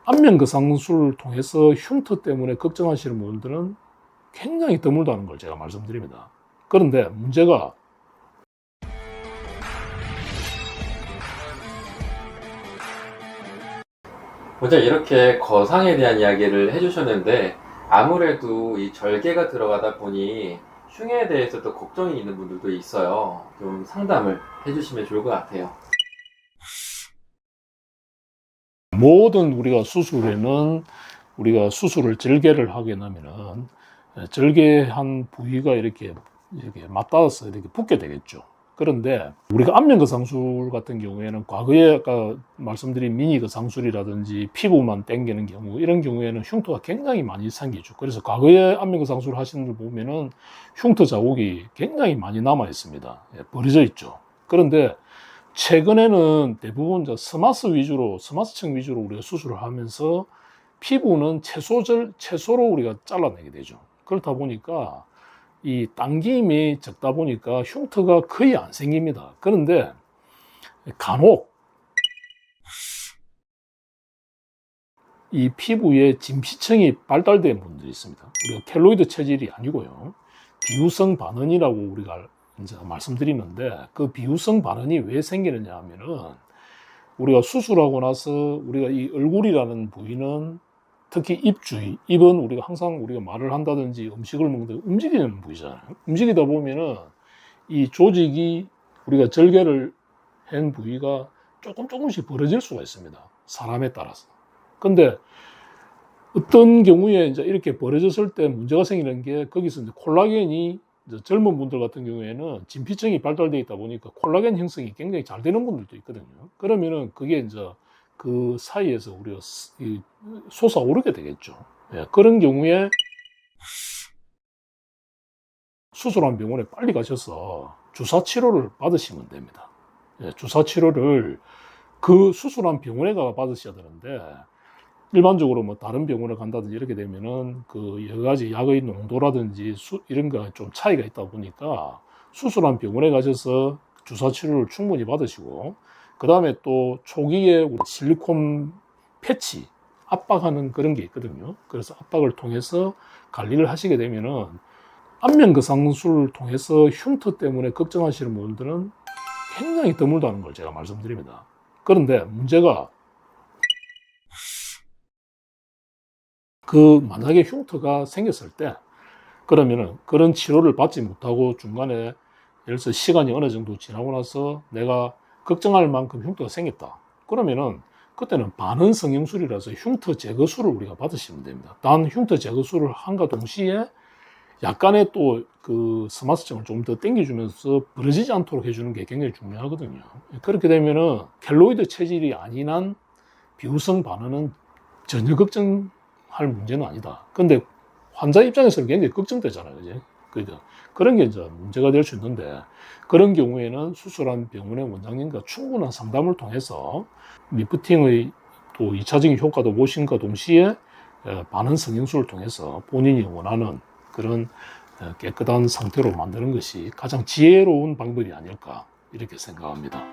안면거상술을 통해서 흉터 때문에 걱정하시는 분들은 굉장히 드물다는 걸 제가 말씀드립니다. 그런데 문제가 먼저 이렇게 거상에 대한 이야기를 해주셨는데 아무래도 이 절개가 들어가다 보니 흉에 대해서도 걱정이 있는 분들도 있어요. 좀 상담을 해주시면 좋을 것 같아요. 모든 우리가 수술에는 우리가 수술을 절개를 하게 되면은 절개한 부위가 이렇게 맞닿아서 이렇게 붙게 되겠죠. 그런데 우리가 안면거상술 같은 경우에는 과거에 아까 말씀드린 미니거상술이라든지 피부만 당기는 경우 이런 경우에는 흉터가 굉장히 많이 생기죠. 그래서 과거에 안면거상술 하시는 분 보면은 흉터 자국이 굉장히 많이 남아 있습니다. 버려져 있죠. 그런데 최근에는 대부분 스마스층 위주로 우리가 수술을 하면서 피부는 채소로 우리가 잘라내게 되죠. 그렇다 보니까 이 당김이 적다 보니까 흉터가 거의 안 생깁니다. 그런데 간혹 이 피부에 진피층이 발달된 분들이 있습니다. 우리가 켈로이드 체질이 아니고요. 비유성 반언이라고 우리가 이제 말씀드리는데 그 비유성 반언이 왜 생기느냐 하면은 우리가 수술하고 나서 우리가 이 얼굴이라는 부위는 특히 입 주위, 입은 우리가 항상 우리가 말을 한다든지 음식을 먹는데 움직이는 부위잖아요. 움직이다 보면은 이 조직이 우리가 절개를 한 부위가 조금씩 벌어질 수가 있습니다. 사람에 따라서. 근데 어떤 경우에 이제 이렇게 벌어졌을 때 문제가 생기는 게 거기서 이제 콜라겐이 이제 젊은 분들 같은 경우에는 진피층이 발달되어 있다 보니까 콜라겐 형성이 굉장히 잘 되는 분들도 있거든요. 그러면은 그게 이제 그 사이에서 우리가 솟아오르게 되겠죠. 예, 그런 경우에 수술한 병원에 빨리 가셔서 주사 치료를 받으시면 됩니다. 예, 주사 치료를 그 수술한 병원에 가 받으셔야 되는데 일반적으로 뭐 다른 병원을 간다든지 이렇게 되면은 그 여러 가지 약의 농도라든지 이런 거 좀 차이가 있다 보니까 수술한 병원에 가셔서 주사 치료를 충분히 받으시고 그 다음에 또 초기에 우리 실리콘 패치 압박하는 그런 게 있거든요. 그래서 압박을 통해서 관리를 하시게 되면은 안면거상술을 통해서 흉터 때문에 걱정하시는 분들은 굉장히 드물다는 걸 제가 말씀드립니다. 그런데 문제가 만약에 흉터가 생겼을 때 그러면은 그런 치료를 받지 못하고 중간에 예를 들어서 시간이 어느 정도 지나고 나서 내가 걱정할 만큼 흉터가 생겼다. 그러면은 그때는 반응 성형술이라서 흉터 제거술을 우리가 받으시면 됩니다. 단 흉터 제거술을 한과 동시에 약간의 또 그 스마스층을 좀 더 당겨주면서 부러지지 않도록 해주는 게 굉장히 중요하거든요. 그렇게 되면은 켈로이드 체질이 아닌 한 비후성 반응은 전혀 걱정할 문제는 아니다. 근데 환자 입장에서는 굉장히 걱정되잖아요. 그죠? 그죠? 그런 게 이제 문제가 될 수 있는데 그런 경우에는 수술한 병원의 원장님과 충분한 상담을 통해서 리프팅의 또 2차적인 효과도 보신과 동시에 반응 성형술을 통해서 본인이 원하는 그런 깨끗한 상태로 만드는 것이 가장 지혜로운 방법이 아닐까 이렇게 생각합니다.